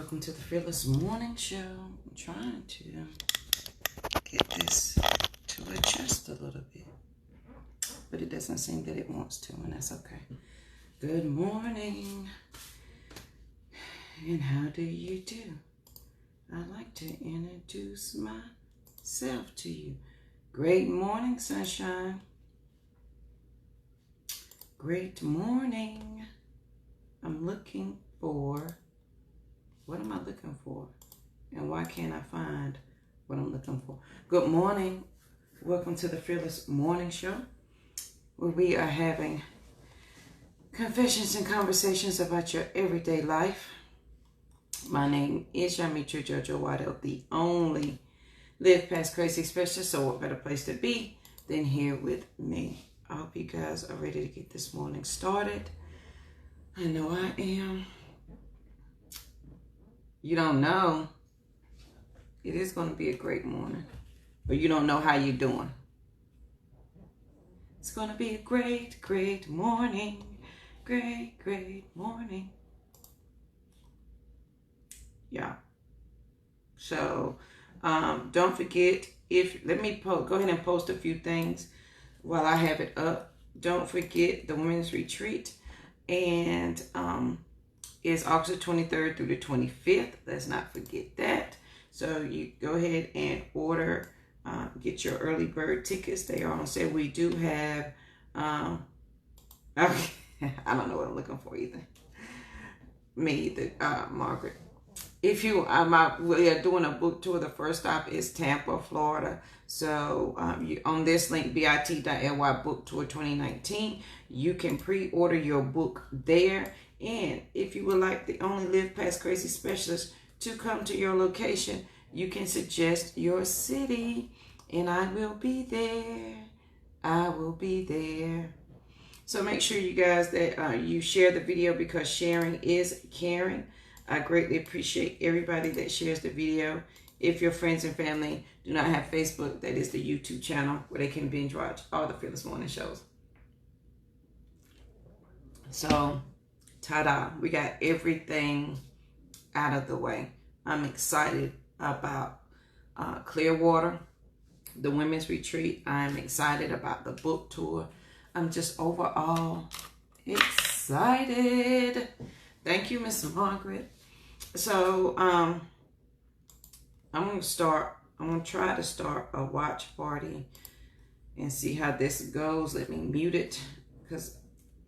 Welcome to the Fearless Morning Show. I'm trying to get this to adjust a little bit, but it doesn't seem that it wants to, and that's okay. Good morning, and how do you do? I'd like to introduce myself to you. Great morning, sunshine. Great morning. I'm looking for, what am I looking for? And why can't I find what I'm looking for? Good morning. Welcome to the Fearless Morning Show, where we are having confessions and conversations about your everyday life. My name is Yamitra Jojo Waddell, the only Live Past Crazy specialist, so what better place to be than here with me. I hope you guys are ready to get this morning started. I know I am. You don't know. It is going to be a great morning. But you don't know how you're doing. It's going to be a great, great morning. Great, great morning. Yeah. So, don't forget, let me go ahead and post a few things while I have it up. Don't forget the women's retreat. And it's August 23rd through the 25th. Let's not forget that. So you go ahead and order, get your early bird tickets. They are on sale. We do have, okay, I don't know what I'm looking for either. Me either, Margaret. If you, we are doing a book tour. The first stop is Tampa, Florida. So you on this link, bit.ly book tour 2019, you can pre-order your book there. And if you would like the only Live Past Crazy specialist to come to your location, you can suggest your city, and I will be there. I will be there. So make sure you guys that you share the video, because sharing is caring. I greatly appreciate everybody that shares the video. If your friends and family do not have Facebook, that is the YouTube channel where they can binge watch all the Fearless Morning shows. So, ta-da, we got everything out of the way. I'm excited about Clearwater, the women's retreat. I'm excited about the book tour. I'm just overall excited. Thank you, Miss Margaret. So, I'm going to try to start a watch party and see how this goes. Let me mute it, because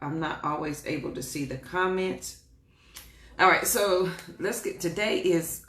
I'm not always able to see the comments. All right, so let's get, today is,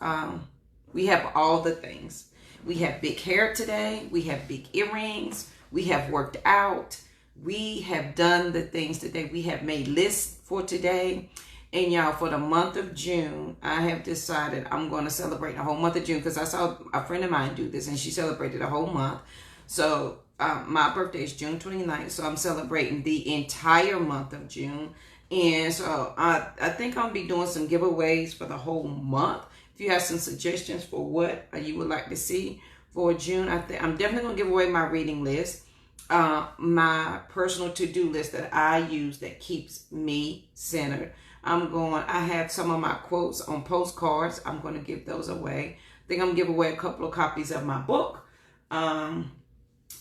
we have all the things. We have big hair today. We have big earrings. We have worked out. We have done the things today. We have made lists for today. And y'all, for the month of June, I have decided I'm going to celebrate the whole month of June, because I saw a friend of mine do this and she celebrated the whole month. So my birthday is June 29th, so I'm celebrating the entire month of June. And so I think I'll be doing some giveaways for the whole month. If you have some suggestions for what you would like to see for June, I'm definitely going to give away my reading list, my personal to-do list that I use that keeps me centered. I have some of my quotes on postcards. I'm going to give those away. I think I'm going to give away a couple of copies of my book.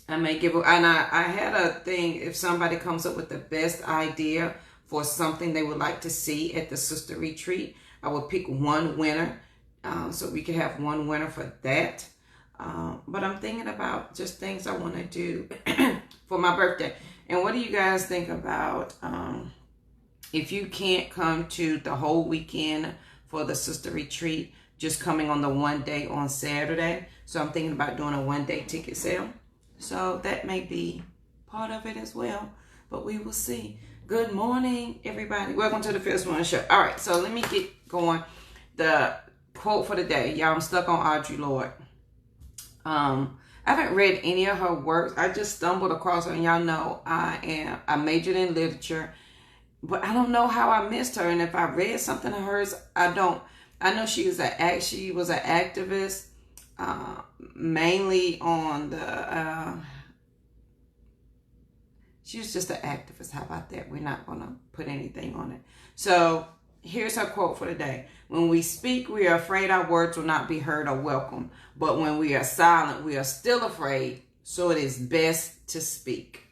I may give, and I had a thing, if somebody comes up with the best idea for something they would like to see at the sister retreat, I will pick one winner. So we can have one winner for that. But I'm thinking about just things I want to do for my birthday. And what do you guys think about, if you can't come to the whole weekend for the sister retreat, just coming on the one day on Saturday? So I'm thinking about doing a one-day ticket sale. So that may be part of it as well, but we will see. Good morning, everybody. Welcome to the Fearless Morning Show. All right, so let me get going. The quote for the day. Y'all, I'm stuck on Audre Lorde. I haven't read any of her works. I just stumbled across her, and y'all know I majored in literature. But I don't know how I missed her, and if I read something of hers, I don't. I know she was an activist, mainly on the. She was just an activist. How about that? We're not gonna put anything on it. So Here's her quote for the day. When we speak, we are afraid our words will not be heard or welcome. But when we are silent, we are still afraid. So it is best to speak.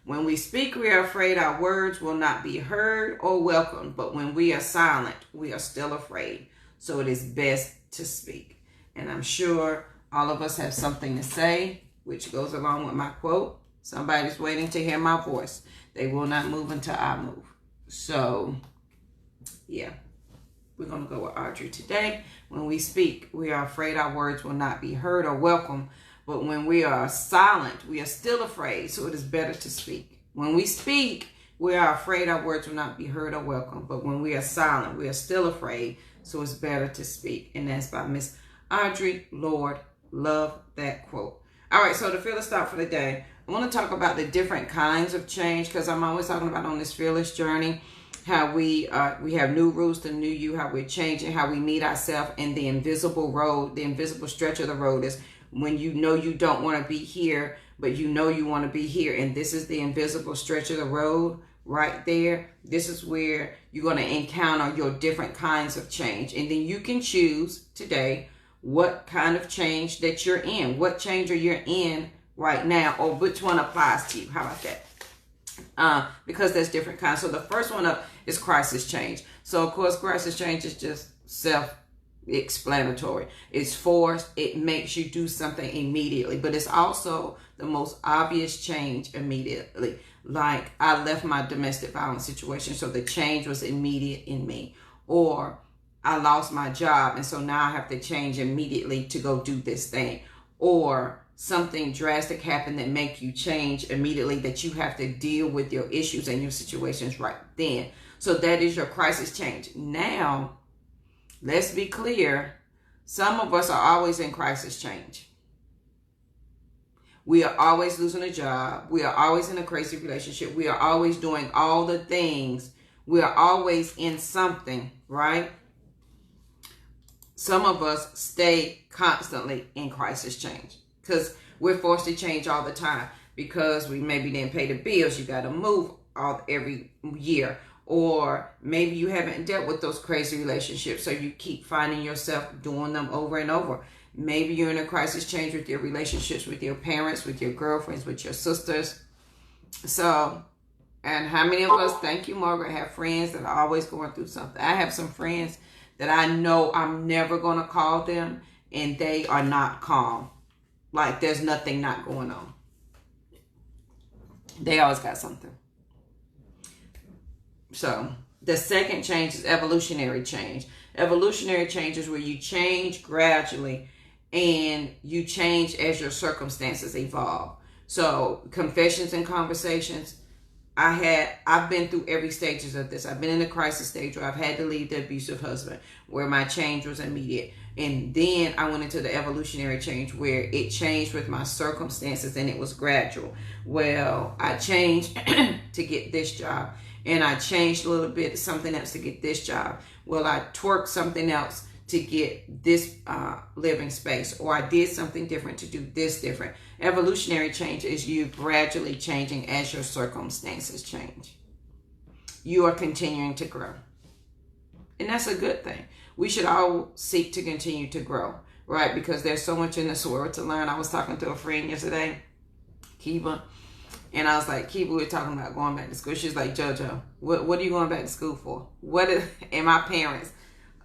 When we speak, we are afraid our words will not be heard or welcomed. But when we are silent, we are still afraid. So it is best to speak. And I'm sure all of us have something to say, which goes along with my quote. Somebody's waiting to hear my voice. They will not move until I move. So, yeah. We're going to go with Audrey today. When we speak, we are afraid our words will not be heard or welcome. But when we are silent, we are still afraid. So it is better to speak. When we speak, we are afraid our words will not be heard or welcome. But when we are silent, we are still afraid. So it's better to speak. And that's by Miss Audrey Lorde. Love that quote. All right, so the fearless thought for the day. I want to talk about the different kinds of change, because I'm always talking about on this fearless journey how we have new rules to new you, how we're changing, how we meet ourselves in the invisible road. The invisible stretch of the road is when you know you don't want to be here, but you know you want to be here. And this is the invisible stretch of the road right there. This is where you're going to encounter your different kinds of change. And then you can choose today what kind of change that you're in. What change are you in right now, or which one applies to you? How about that? Because there's different kinds. So the first one up is crisis change. So of course, crisis change is just self-explanatory. It's forced. It makes you do something immediately, but it's also the most obvious change immediately. Like, I left my domestic violence situation, so the change was immediate in me. Or I lost my job, and so now I have to change immediately to go do this thing. Or something drastic happened that make you change immediately, that you have to deal with your issues and your situations right then. So that is your crisis change. Now, let's be clear. Some of us are always in crisis change. We are always losing a job. We are always in a crazy relationship. We are always doing all the things. We are always in something, right? Some of us stay constantly in crisis change because we're forced to change all the time, because we maybe didn't pay the bills. You got to move every year. Or maybe you haven't dealt with those crazy relationships, so you keep finding yourself doing them over and over. Maybe you're in a crisis change with your relationships with your parents, with your girlfriends, with your sisters. So, and how many of us, thank you, Margaret, have friends that are always going through something? I have some friends that I know I'm never going to call them, and they are not calm. Like, there's nothing not going on. They always got something. So, the second change is evolutionary change. Evolutionary change is where you change gradually, and you change as your circumstances evolve. So, confessions and conversations. I've been through every stages of this. I've been in the crisis stage where I've had to leave the abusive husband, where my change was immediate. And then I went into the evolutionary change where it changed with my circumstances, and it was gradual. Well, I changed to get this job, and I changed a little bit, something else to get this job. Well, I twerked something else to get this living space, or I did something different to do this different. Evolutionary change is you gradually changing as your circumstances change. You are continuing to grow. And that's a good thing. We should all seek to continue to grow, right? Because there's so much in this world to learn. I was talking to a friend yesterday, Kiva, and I was like, Kiva, we're talking about going back to school. She's like, JoJo, what are you going back to school for? And my parents,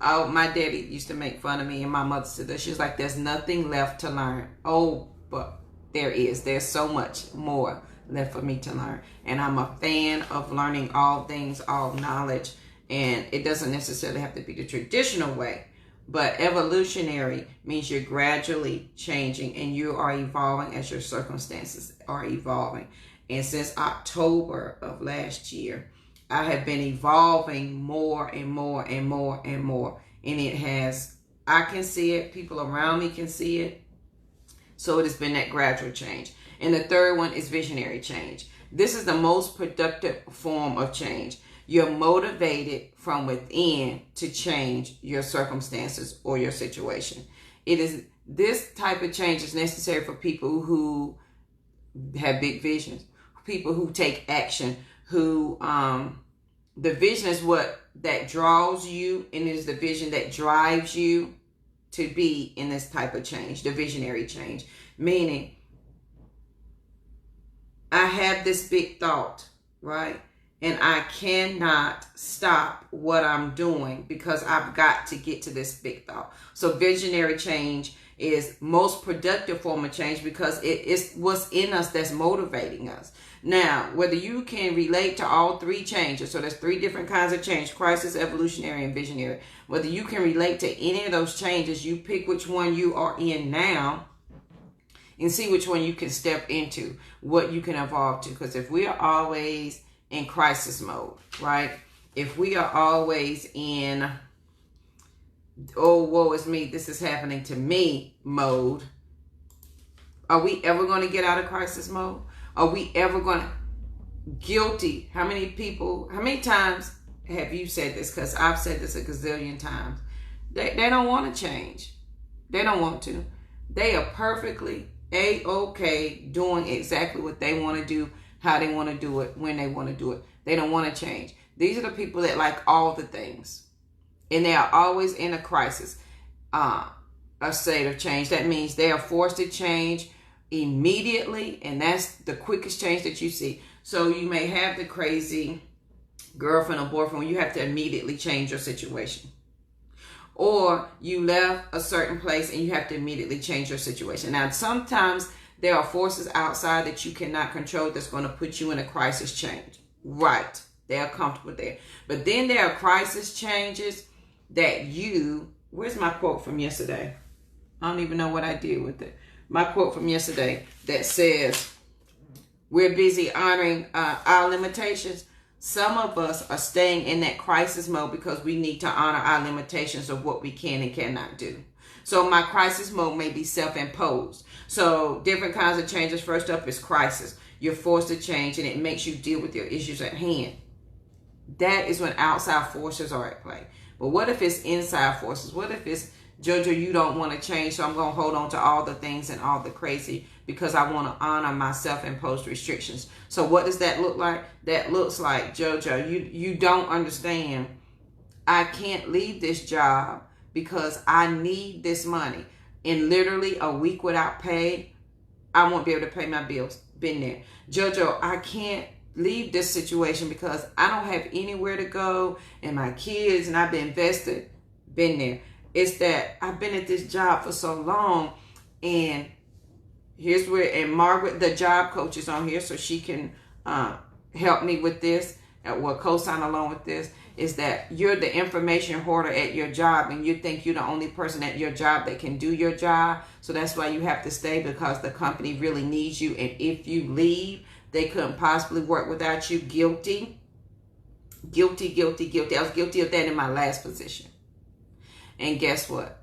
my daddy used to make fun of me, and my mother said that. She's like, there's nothing left to learn. Oh, but there is. There's so much more left for me to learn. And I'm a fan of learning all things, all knowledge. And it doesn't necessarily have to be the traditional way. But evolutionary means you're gradually changing, and you are evolving as your circumstances are evolving. And since October of last year, I have been evolving more and more and more and more. And it has, I can see it. People around me can see it. So it has been that gradual change. And the third one is visionary change. This is the most productive form of change. You're motivated from within to change your circumstances or your situation. This type of change is necessary for people who have big visions, people who take action, who The vision is what that draws you, and it is the vision that drives you to be in this type of change, the visionary change. Meaning, I have this big thought, right? And I cannot stop what I'm doing because I've got to get to this big thought. So visionary change is most productive form of change because it is what's in us that's motivating us. Now, whether you can relate to all three changes, so there's three different kinds of change: crisis, evolutionary, and visionary. Whether you can relate to any of those changes, you pick which one you are in now and see which one you can step into, what you can evolve to. Because if we are always in crisis mode, right? If we are always in, oh, woe is me, this is happening to me mode, are we ever going to get out of crisis mode? Are we ever going to, guilty? How many times have you said this? Because I've said this a gazillion times. They don't want to change. They don't want to. They are perfectly A-okay doing exactly what they want to do, how they want to do it, when they want to do it. They don't want to change. These are the people that like all the things. And they are always in a crisis, a state of change. That means they are forced to change immediately, and that's the quickest change that you see. So you may have the crazy girlfriend or boyfriend where you have to immediately change your situation. Or you left a certain place and you have to immediately change your situation. Now, sometimes there are forces outside that you cannot control that's going to put you in a crisis change. Right. They are comfortable there. But then there are crisis changes that where's my quote from yesterday? I don't even know what I did with it. My quote from yesterday that says, we're busy honoring our limitations. Some of us are staying in that crisis mode because we need to honor our limitations of what we can and cannot do. So my crisis mode may be self-imposed. So different kinds of changes. First up is crisis. You're forced to change, and it makes you deal with your issues at hand. That is when outside forces are at play. But what if it's inside forces? What if it's, JoJo, you don't want to change, so I'm going to hold on to all the things and all the crazy because I want to honor my self-imposed restrictions. So what does that look like? That looks like, JoJo, you don't understand. I can't leave this job because I need this money. In literally a week without pay, I won't be able to pay my bills. Been there. JoJo, I can't leave this situation because I don't have anywhere to go and my kids, and I've been invested. Been there. It's that I've been at this job for so long, and here's where, and Margaret, the job coach, is on here, so she can help me with this, co-sign along with this, is that you're the information hoarder at your job, and you think you're the only person at your job that can do your job, so that's why you have to stay, because the company really needs you, and if you leave, they couldn't possibly work without you. Guilty. Guilty, guilty, guilty. I was guilty of that in my last position. And guess what?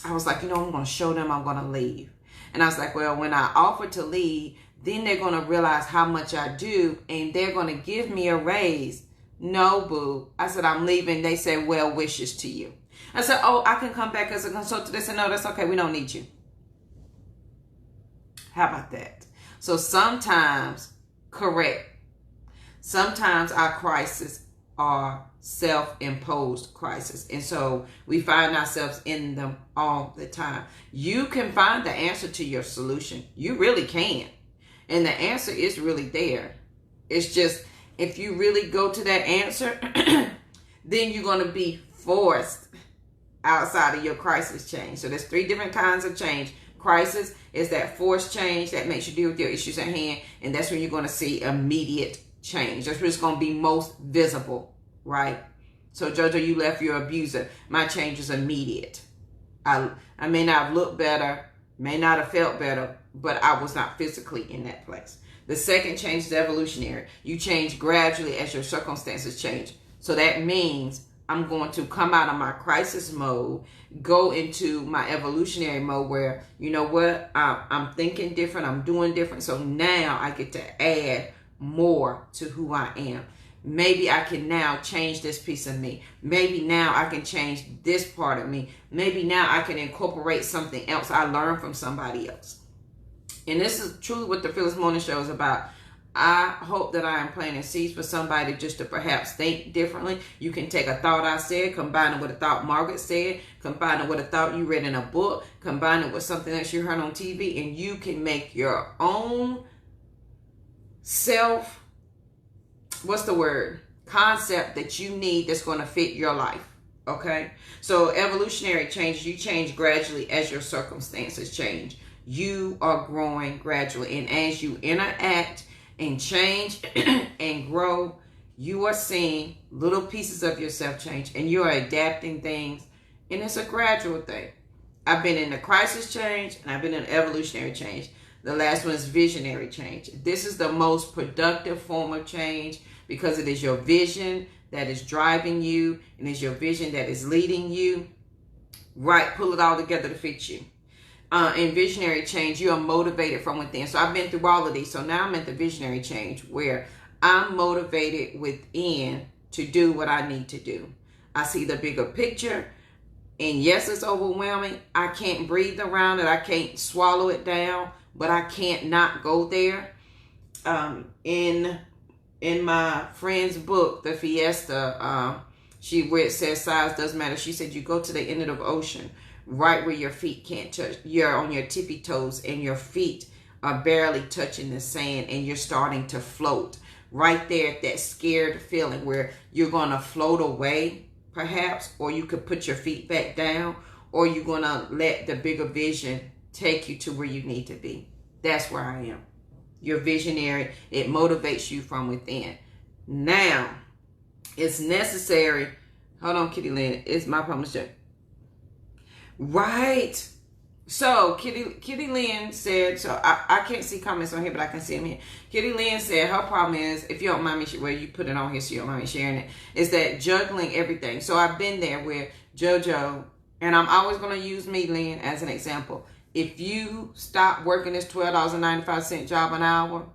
I was like, I'm going to show them I'm going to leave. And I was like, well, when I offer to leave, then they're going to realize how much I do, and they're going to give me a raise. No, boo. I said, I'm leaving. They said, well wishes to you. I said, oh, I can come back as a consultant. They said, no, that's okay. We don't need you. How about that? So sometimes, correct. Sometimes our crises are self-imposed crisis, and so we find ourselves in them all the time. You can find the answer to your solution. You really can, and the answer is really there. It's just, if you really go to that answer, then you're going to be forced outside of your crisis change. So there's three different kinds of change. Crisis is that forced change that makes you deal with your issues at hand, and that's when you're going to see immediate change. That's where it's going to be most visible. Right? So, JoJo, you left your abuser. My change is immediate. I may not have looked better, may not have felt better, but I was not physically in that place. The second change is evolutionary. You change gradually as your circumstances change. So that means I'm going to come out of my crisis mode, go into my evolutionary mode where, you know what, I'm thinking different, I'm doing different. So now I get to add more to who I am. Maybe I can now change this piece of me. Maybe now I can change this part of me. Maybe now I can incorporate something else I learned from somebody else. And this is truly what the Phyllis Morning Show is about. I hope that I am planting seeds for somebody just to perhaps think differently. You can take a thought I said, combine it with a thought Margaret said, combine it with a thought you read in a book, combine it with something that you heard on TV, and you can make your own concept that you need that's going to fit your life. Okay? So evolutionary change, you change gradually as your circumstances change. You are growing gradually. And as you interact and change and grow, you are seeing little pieces of yourself change, and you are adapting things, and it's a gradual thing. I've been in the crisis change, and I've been in evolutionary change. The last one is visionary change. This is the most productive form of change because it is your vision that is driving you, and it's your vision that is leading you. Right, pull it all together to fit you. In visionary change, you are motivated from within. So I've been through all of these. So now I'm at the visionary change where I'm motivated within to do what I need to do. I see the bigger picture. And yes, it's overwhelming. I can't breathe around it. I can't swallow it down. But I can't not go there. In my friend's book, The Fiesta, where it says size doesn't matter. She said you go to the end of the ocean, right where your feet can't touch. You're on your tippy toes and your feet are barely touching the sand and you're starting to float. Right there at that scared feeling where you're going to float away, perhaps, or you could put your feet back down, or you're going to let the bigger vision take you to where you need to be. That's where I am. You're visionary. It motivates you from within. Now, it's necessary. Hold on, Kitty Lynn. It's my publisher. Right. So, Kitty Lynn said, so I can't see comments on here, but I can see them here. Kitty Lynn said her problem is, if you don't mind me, well, you put it on here so you don't mind me sharing it, is that juggling everything. So I've been there where JoJo, and I'm always going to use me, Lynn, as an example. If you stop working this $12.95 job an hour,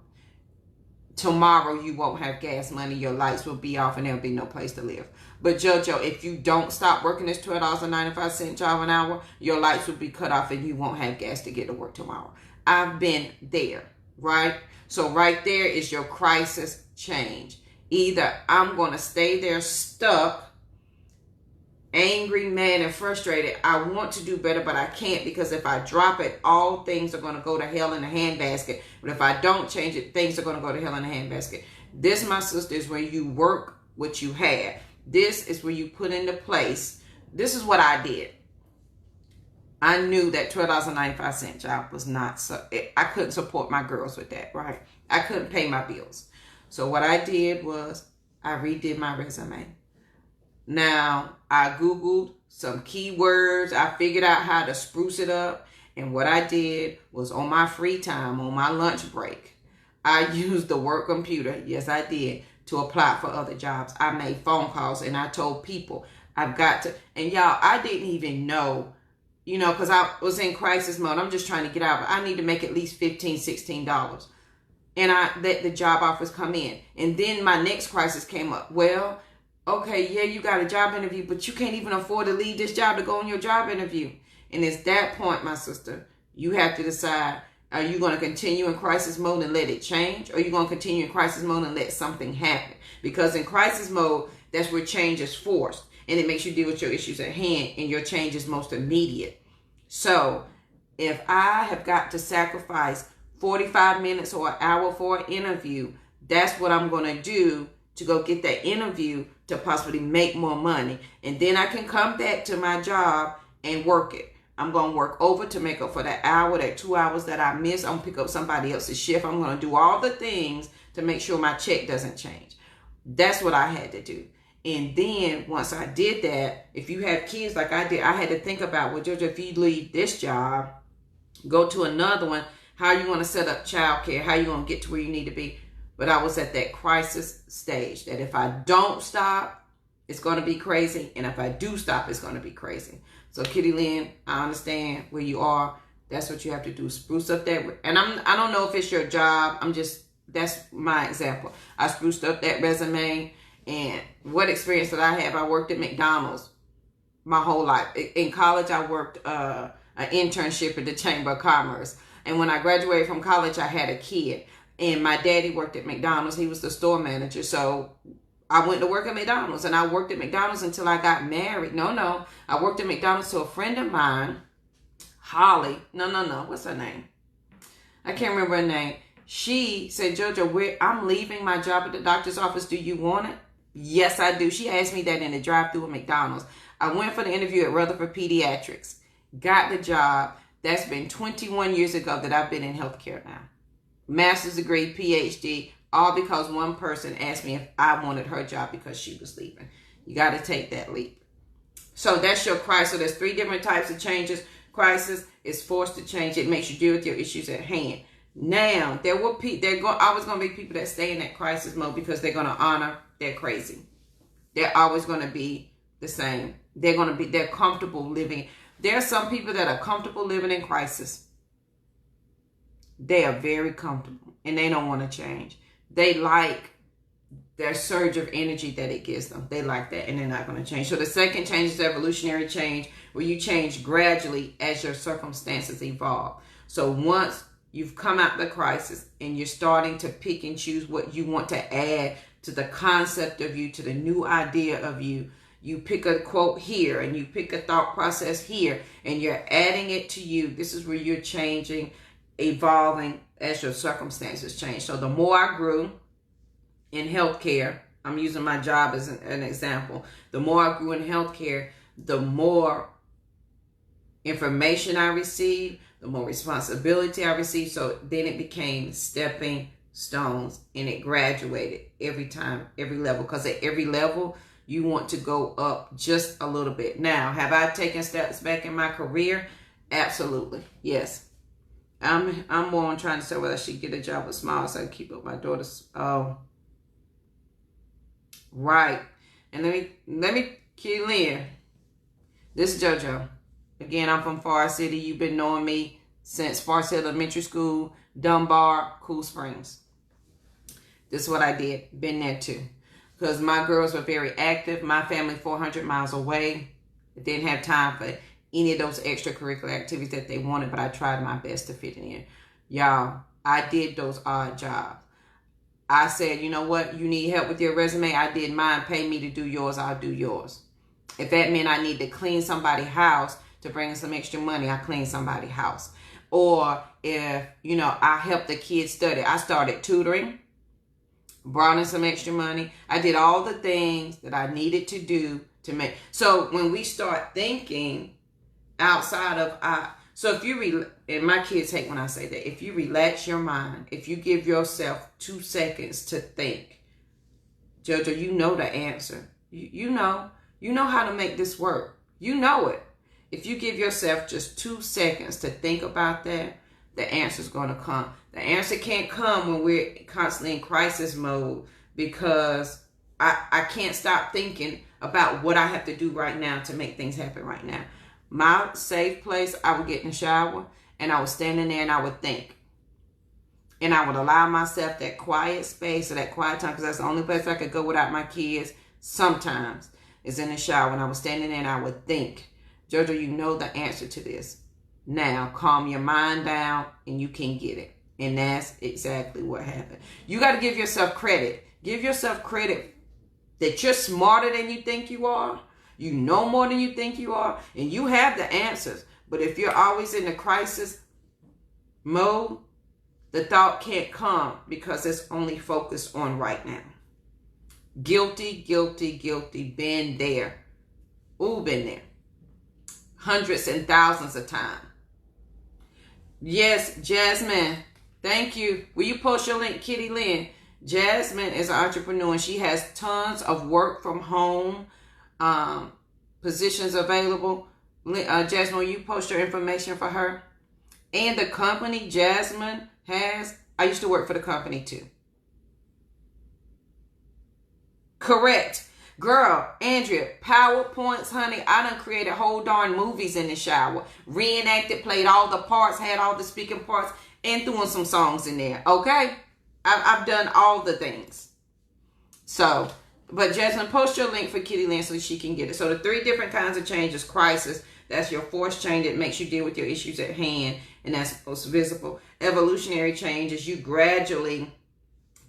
tomorrow you won't have gas money, your lights will be off, and there'll be no place to live. But JoJo, if you don't stop working this $12.95 job an hour, your lights will be cut off and you won't have gas to get to work tomorrow. I've been there, right? So right there is your crisis change. Either I'm going to stay there stuck, angry, mad, and frustrated. I want to do better, but I can't, because if I drop it, all things are going to go to hell in a handbasket. But if I don't change it, things are going to go to hell in a handbasket. This, my sister, is where you work what you have. This is where you put into place. This is what I did. I knew that $12.95 job was not, I couldn't support my girls with that, right? I couldn't pay my bills. So what I did was I redid my resume. Now, I Googled some keywords. I figured out how to spruce it up. And what I did was on my free time, on my lunch break, I used the work computer. Yes, I did. To apply for other jobs. I made phone calls and I told people I've got to, and y'all, I didn't even know, because I was in crisis mode. I'm just trying to get out, but I need to make at least $15, $16. And I let the job offers come in. And then my next crisis came up. Well, okay, yeah, you got a job interview, but you can't even afford to leave this job to go on your job interview. And it's that point, my sister, you have to decide, are you going to continue in crisis mode and let it change? Or are you going to continue in crisis mode and let something happen? Because in crisis mode, that's where change is forced. And it makes you deal with your issues at hand. And your change is most immediate. So if I have got to sacrifice 45 minutes or an hour for an interview, that's what I'm going to do to go get that interview to possibly make more money. And then I can come back to my job and work it. I'm going to work over to make up for that hour, that 2 hours that I missed. I'm going to pick up somebody else's shift. I'm going to do all the things to make sure my check doesn't change. That's what I had to do. And then once I did that, if you have kids like I did, I had to think about, well, JoJo, if you leave this job, go to another one, how are you going to set up childcare? How are you going to get to where you need to be? But I was at that crisis stage that if I don't stop, it's going to be crazy. And if I do stop, it's going to be crazy. So Kitty Lynn, I understand where you are. That's what you have to do. Spruce up that. And I don't know if it's your job. That's my example. I spruced up that resume. And what experience did I have? I worked at McDonald's my whole life. In college, I worked an internship at the Chamber of Commerce. And when I graduated from college, I had a kid. And my daddy worked at McDonald's. He was the store manager. So I went to work at McDonald's, and I worked at McDonald's until I got married. No. I worked at McDonald's to a friend of mine, Holly. No. What's her name? I can't remember her name. She said, Jojo, I'm leaving my job at the doctor's office. Do you want it? Yes, I do. She asked me that in the drive-thru at McDonald's. I went for the interview at Rutherford Pediatrics. Got the job. That's been 21 years ago that I've been in healthcare now. Master's degree, PhD, all because one person asked me if I wanted her job because she was leaving. You got to take that leap. So that's your crisis. So there's 3 different types of changes. Crisis is forced to change. It makes you deal with your issues at hand. Now, always going to be people that stay in that crisis mode because they're going to honor they're crazy. They're always going to be the same. They're comfortable living. There are some people that are comfortable living in crisis. They are very comfortable and they don't want to change. They like their surge of energy that it gives them. They like that and they're not going to change. So the second change is evolutionary change, where you change gradually as your circumstances evolve. So once you've come out the crisis and you're starting to pick and choose what you want to add to the concept of you, to the new idea of you. You pick a quote here and you pick a thought process here and you're adding it to you. This is where you're changing, evolving as your circumstances change. So the more I grew in healthcare, I'm using my job as an example. The more I grew in healthcare, the more information I received, the more responsibility I received. So then it became stepping stones and it graduated every time, every level. Because at every level, you want to go up just a little bit. Now, have I taken steps back in my career? Absolutely. Yes. I'm more on trying to say whether I should get a job with small so I can keep up my daughter's. Oh. Right. And let me key in. This is JoJo. Again, I'm from Forest City. You've been knowing me since Forest City Elementary School, Dunbar, Cool Springs. This is what I did. Been there too. Because my girls were very active. My family 400 miles away. I didn't have time for any of those extracurricular activities that they wanted, but I tried my best to fit it in. Y'all, I did those odd jobs. I said, you know what? You need help with your resume? I did mine. Pay me to do yours. I'll do yours. If that meant I need to clean somebody's house to bring in some extra money, I cleaned somebody's house. Or if, I helped the kids study. I started tutoring, brought in some extra money. I did all the things that I needed to do to make. So when we start thinking outside of so if you, and my kids hate when I say that, if you relax your mind, if you give yourself 2 seconds to think, JoJo, you know the answer. You know how to make this work. You know it. If you give yourself just 2 seconds to think about that, the answer's going to come. The answer can't come when we're constantly in crisis mode because I can't stop thinking about what I have to do right now to make things happen right now. My safe place, I would get in the shower and I would stand in there and I would think. And I would allow myself that quiet space or that quiet time because that's the only place I could go without my kids sometimes is in the shower. And I was standing there and I would think. JoJo, you know the answer to this. Now, calm your mind down and you can get it. And that's exactly what happened. You got to give yourself credit. Give yourself credit that you're smarter than you think you are. You know more than you think you are. And you have the answers. But if you're always in the crisis mode, the thought can't come because it's only focused on right now. Guilty, guilty, guilty. Been there. Ooh, been there. Hundreds and thousands of times. Yes, Jasmine. Thank you. Will you post your link, Kitty Lynn? Jasmine is an entrepreneur and she has tons of work from home positions available. Jasmine, will you post your information for her? And the company Jasmine has, I used to work for the company too. Correct. Girl, Andrea, PowerPoints, honey. I done created whole darn movies in the shower. Reenacted, played all the parts, had all the speaking parts, and threw in some songs in there. Okay? I've done all the things. So, But Jasmine, post your link for Kitty Lynn so she can get it. So the 3 different kinds of changes: crisis, that's your forced change that makes you deal with your issues at hand, and that's most visible. Evolutionary change is you gradually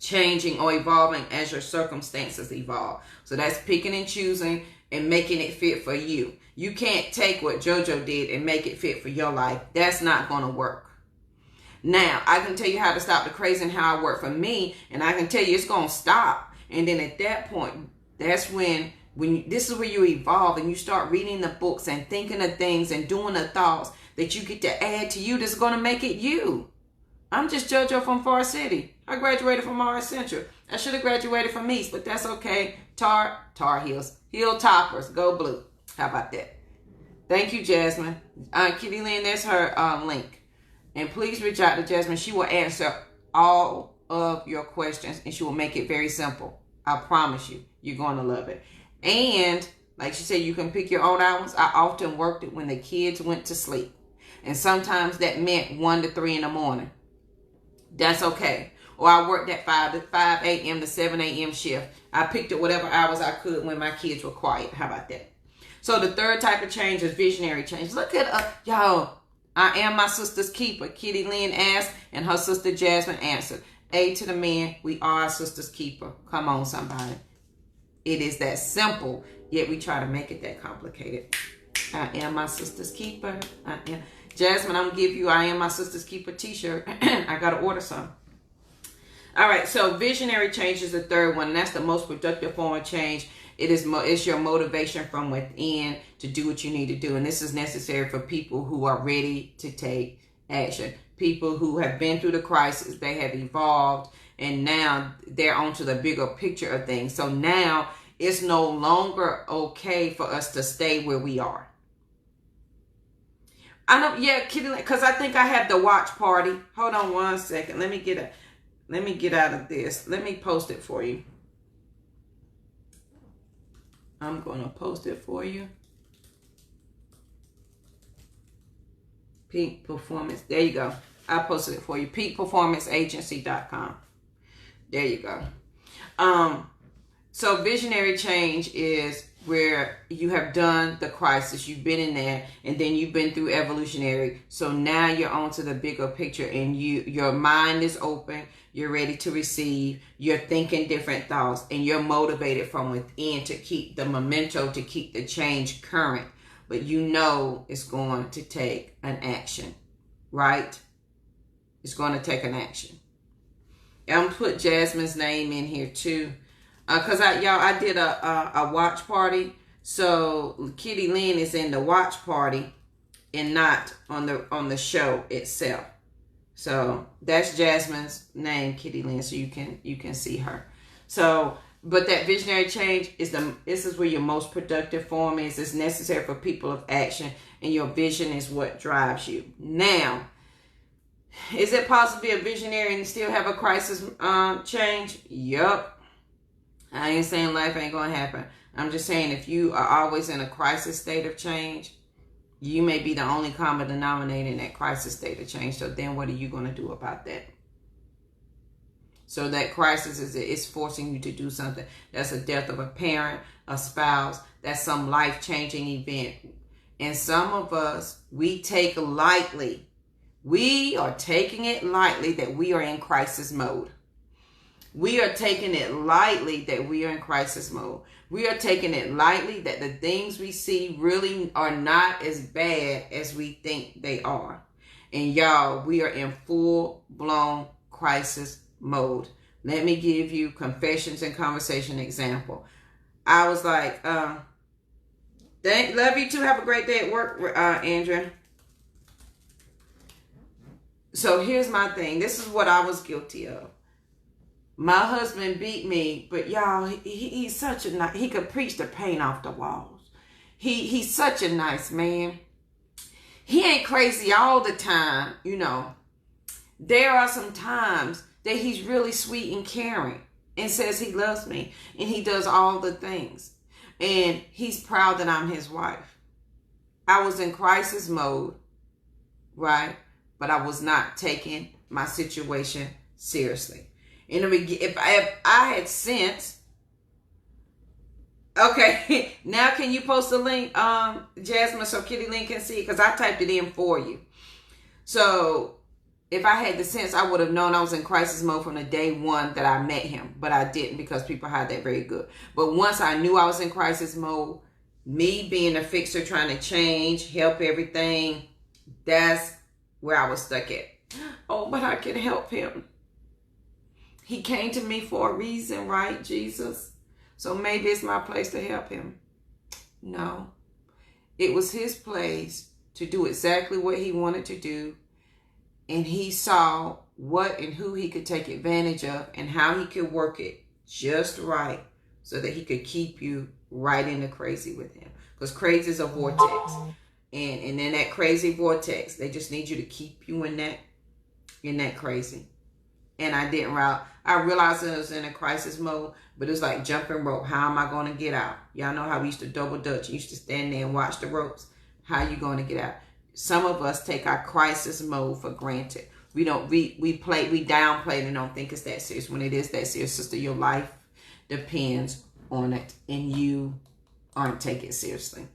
changing or evolving as your circumstances evolve. So that's picking and choosing and making it fit for you. You can't take what JoJo did and make it fit for your life. That's not going to work. Now, I can tell you how to stop the crazy and how it worked for me, and I can tell you it's going to stop. And then at that point, that's when this is where you evolve and you start reading the books and thinking of things and doing the thoughts that you get to add to you that's going to make it you. I'm just JoJo from Far City. I graduated from R Central. I should have graduated from East, but that's okay. Tar Heels. Heel toppers. Go blue. How about that? Thank you, Jasmine. Kitty Lynn, there's her link. And please reach out to Jasmine. She will answer all of your questions, and she will make it very simple. I promise you. You're going to love it. And like she said, you can pick your own hours. I often worked it when the kids went to sleep. And sometimes that meant 1 to 3 in the morning. That's okay. Or I worked at 5 a.m. to 7 a.m. shift. I picked up whatever hours I could when my kids were quiet. How about that? So the 3rd type of change is visionary change. Look at y'all. I am my sister's keeper. Kitty Lynn asked, and her sister Jasmine answered. A to the man, we are our sister's keeper. Come on, somebody. It is that simple, yet we try to make it that complicated. I am my sister's keeper. I am. Jasmine, I'm going to give you I am my sister's keeper t-shirt. I got to order some. All right, so visionary change is the 3rd one, and that's the most productive form of change. It's your motivation from within to do what you need to do. And this is necessary for people who are ready to take action. People who have been through the crisis, they have evolved, and now they're onto the bigger picture of things. So now it's no longer okay for us to stay where we are. I know, yeah, Kitty, because I think I have the watch party. Hold on 1 second. Let me get out of this. Let me post it for you. I'm going to post it for you. Peak Performance. There you go. I posted it for you. peakperformanceagency.com. There you go. So visionary change is where you have done the crisis. You've been in there, and then you've been through evolutionary. So now you're on to the bigger picture, and your mind is open. You're ready to receive. You're thinking different thoughts, and you're motivated from within to keep the memento, to keep the change current. But you know it's going to take an action, right? It's going to take an action. I'm going to put Jasmine's name in here too. Because I did a watch party. So Kitty Lynn is in the watch party and not on the show itself. So that's Jasmine's name, Kitty Lynn, so you can see her. So, but that visionary change this is where your most productive form is. It's necessary for people of action, and your vision is what drives you. Now, is it possible to be a visionary and still have a crisis change? Yup. I ain't saying life ain't gonna happen. I'm just saying if you are always in a crisis state of change, you may be the only common denominator in that crisis state of change. So then what are you going to do about that? So that crisis is forcing you to do something. That's a death of a parent, a spouse. That's some life-changing event. And some of us, we take lightly. We are taking it lightly that we are in crisis mode. We are taking it lightly that we are in crisis mode. We are taking it lightly that the things we see really are not as bad as we think they are. And y'all, we are in full-blown crisis mode. Let me give you confessions and conversation example. I was like, love you too. Have a great day at work, Andrea. So here's my thing. This is what I was guilty of. My husband beat me, but y'all, he's such a nice, he could preach the paint off the walls. He's such a nice man. He ain't crazy all the time, you know. There are some times that he's really sweet and caring and says he loves me, and he does all the things. And he's proud that I'm his wife. I was in crisis mode, right? But I was not taking my situation seriously. If I had sense, Okay, now can you post the link, Jasmine, so Kitty Lynn can see it? Because I typed it in for you. So if I had the sense, I would have known I was in crisis mode from the day one that I met him. But I didn't, because people hide that very good. But once I knew I was in crisis mode, me being a fixer, trying to change, help everything, that's where I was stuck at. Oh, but I can help him. He came to me for a reason, right, Jesus? So maybe it's my place to help him. No. It was his place to do exactly what he wanted to do. And he saw what and who he could take advantage of and how he could work it just right so that he could keep you right in the crazy with him. Because crazy is a vortex. And in that crazy vortex, they just need you to keep you in that crazy. And I didn't route. I realized I was in a crisis mode, but it was like jumping rope. How am I going to get out? Y'all know how we used to double dutch. You used to stand there and watch the ropes. How you going to get out? Some of us take our crisis mode for granted. We downplay it and don't think it's that serious. When it is that serious, sister, your life depends on it, and you aren't taking it seriously.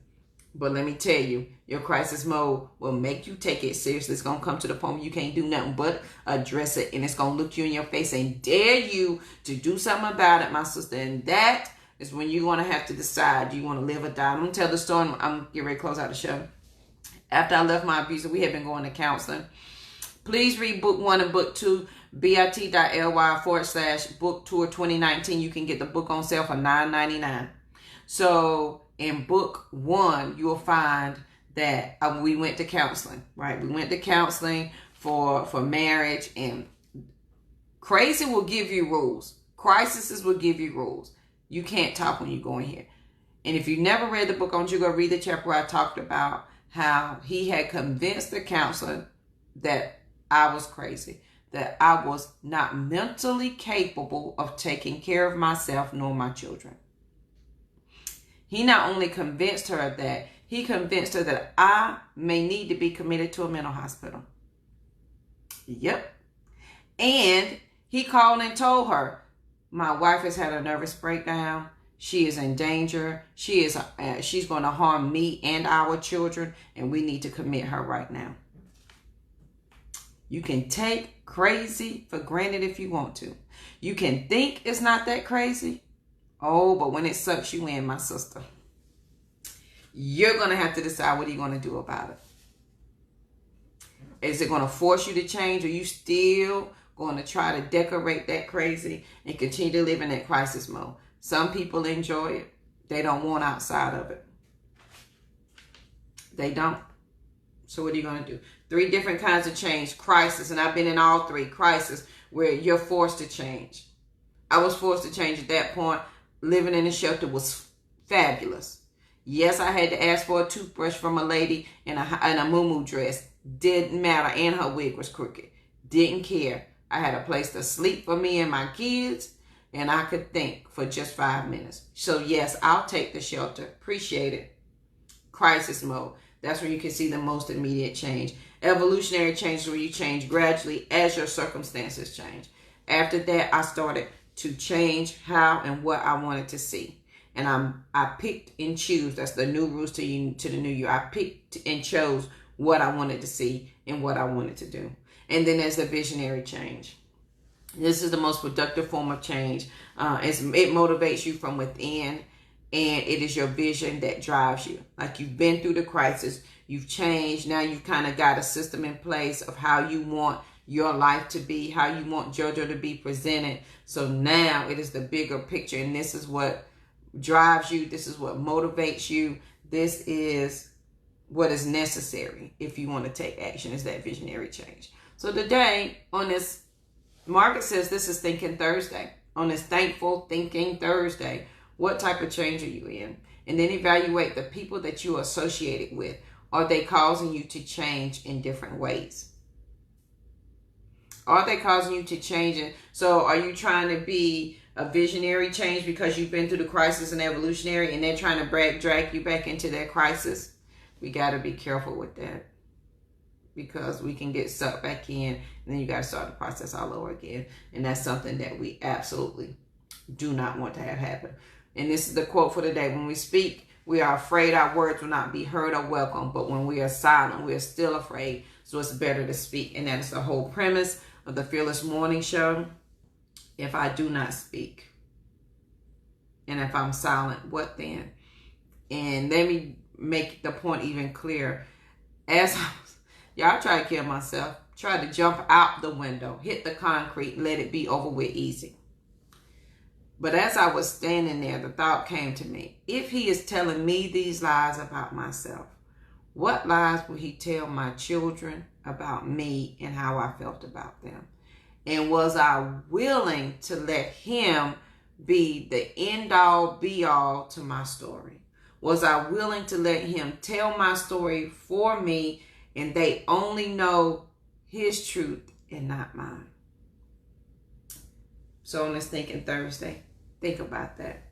But let me tell you, your crisis mode will make you take it seriously. It's going to come to the point where you can't do nothing but address it. And it's going to look you in your face and dare you to do something about it, my sister. And that is when you're going to have to decide, do you want to live or die? I'm going to tell the story. I'm getting ready to close out the show. After I left my abuser, we had been going to counseling. Please read book 1 and book 2, bit.ly/book tour 2019. You can get the book on sale for $9.99. So in book 1, you'll find that we went to counseling, right? We went to counseling for marriage, and crazy will give you rules. Crises will give you rules. You can't talk when you go in here. And if you never read the book, I want you to go read the chapter where I talked about how he had convinced the counselor that I was crazy, that I was not mentally capable of taking care of myself nor my children. He not only convinced her of that, he convinced her that I may need to be committed to a mental hospital. Yep. And he called and told her, my wife has had a nervous breakdown. She is in danger. She's going to harm me and our children, and we need to commit her right now. You can take crazy for granted if you want to. You can think it's not that crazy. Oh, but when it sucks you in, my sister, you're going to have to decide what you're going to do about it. Is it going to force you to change, or are you still going to try to decorate that crazy and continue to live in that crisis mode? Some people enjoy it. They don't want outside of it. They don't. So what are you going to do? 3 different kinds of change. Crisis, and I've been in all 3. Crisis, where you're forced to change. I was forced to change at that point. Living in a shelter was fabulous. Yes, I had to ask for a toothbrush from a lady in a muumuu dress. Didn't matter, and her wig was crooked. Didn't care. I had a place to sleep for me and my kids, and I could think for just 5 minutes. So yes, I'll take the shelter. Appreciate it. Crisis mode. That's where you can see the most immediate change. Evolutionary change is where you change gradually as your circumstances change. After that, I started to change how and what I wanted to see. And I picked and choose. That's the new rules to the new you. I picked and chose what I wanted to see and what I wanted to do. And then there's the visionary change. This is the most productive form of change. It motivates you from within, and it is your vision that drives you. Like, you've been through the crisis, you've changed. Now you've kind of got a system in place of how you want your life to be, how you want JoJo to be presented. So now it is the bigger picture, and this is what drives you. This is what motivates you. This is what is necessary if you want to take action, is that visionary change. So today, on this, Margaret says this is Thinking Thursday. On this Thankful Thinking Thursday, what type of change are you in? And then evaluate the people that you are associated with. Are they causing you to change in different ways? Are they causing you to change it? So are you trying to be a visionary change because you've been through the crisis and evolutionary, and they're trying to drag you back into that crisis? We got to be careful with that, because we can get sucked back in, and then you got to start the process all over again. And that's something that we absolutely do not want to have happen. And this is the quote for the day. When we speak, we are afraid our words will not be heard or welcome. But when we are silent, we are still afraid. So it's better to speak. And that is the whole premise of the Fearless Morning Show. If I do not speak, and if I'm silent, what then? And let me make the point even clearer. As y'all try to kill myself, try to jump out the window, hit the concrete, let it be over with easy. But as I was standing there, the thought came to me, if he is telling me these lies about myself, what lies will he tell my children about me and how I felt about them? And was I willing to let him be the end-all, be-all to my story? Was I willing to let him tell my story for me and they only know his truth and not mine? So on this Thinking Thursday, think about that.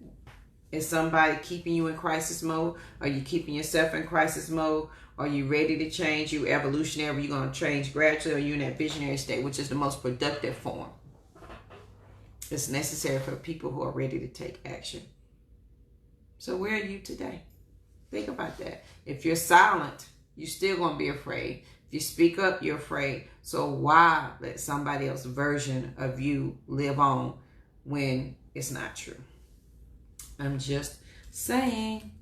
Is somebody keeping you in crisis mode? Are you keeping yourself in crisis mode? Are you ready to change? You evolutionary? You're going to change gradually? Or you in that visionary state, which is the most productive form? It's necessary for the people who are ready to take action. So where are you today? Think about that. If you're silent, you're still going to be afraid. If you speak up, you're afraid. So why let somebody else's version of you live on when it's not true? I'm just saying.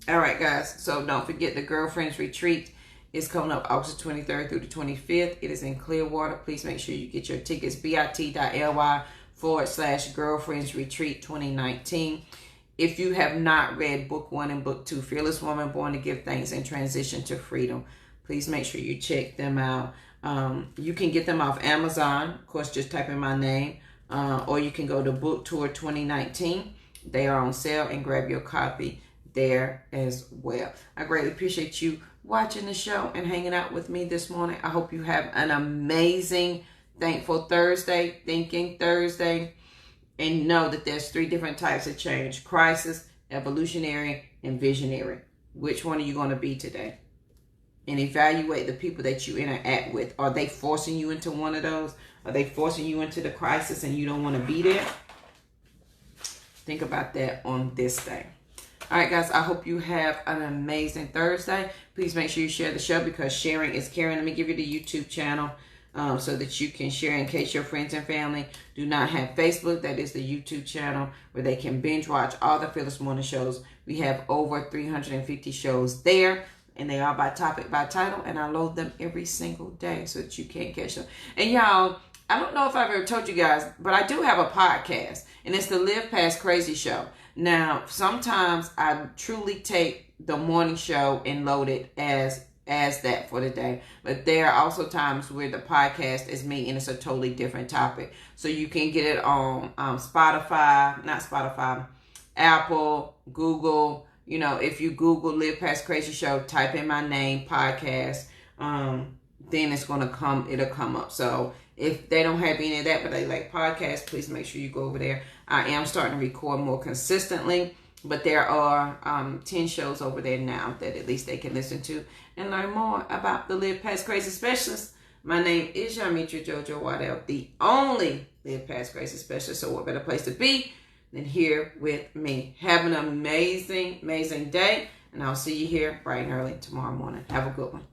All right, guys. So don't forget the Girlfriends Retreat is coming up August 23rd through the 25th. It is in Clearwater. Please make sure you get your tickets. bit.ly/Girlfriends Retreat 2019. If you have not read Book 1 and Book 2, Fearless Woman, Born to Give Thanks and Transition to Freedom, please make sure you check them out. You can get them off Amazon. Of course, just type in my name. Or you can go to Book Tour 2019. They are on sale, and grab your copy there as well. I greatly appreciate you watching the show and hanging out with me this morning. I hope you have an amazing, thankful Thursday, Thinking Thursday. And know that there's 3 different types of change: crisis, evolutionary, and visionary. Which one are you going to be today? And evaluate the people that you interact with. Are they forcing you into one of those? Are they forcing you into the crisis and you don't want to be there? Think about that on this day. All right, guys, I hope you have an amazing Thursday. Please make sure you share the show, because sharing is caring. Let me give you the YouTube channel so that you can share in case your friends and family do not have Facebook. That is the YouTube channel where they can binge watch all the Fearless Morning shows. We have over 350 shows there, and they are by topic, by title, and I load them every single day so that you can't catch them. And y'all, I don't know if I've ever told you guys, but I do have a podcast, and it's the Live Past Crazy Show. Now, sometimes I truly take the morning show and load it as that for the day. But there are also times where the podcast is me and it's a totally different topic. So you can get it on Apple, Google. You know, if you Google Live Past Crazy Show, type in my name, podcast, then it's going to come, it'll come up. So if they don't have any of that, but they like podcasts, please make sure you go over there. I am starting to record more consistently, but there are 10 shows over there now that at least they can listen to and learn more about the Live Past Crazy Specialist. My name is Yamitra Jojo Waddell, the only Live Past Crazy Specialist. So what better place to be than here with me? Have an amazing, amazing day, and I'll see you here bright and early tomorrow morning. Have a good one.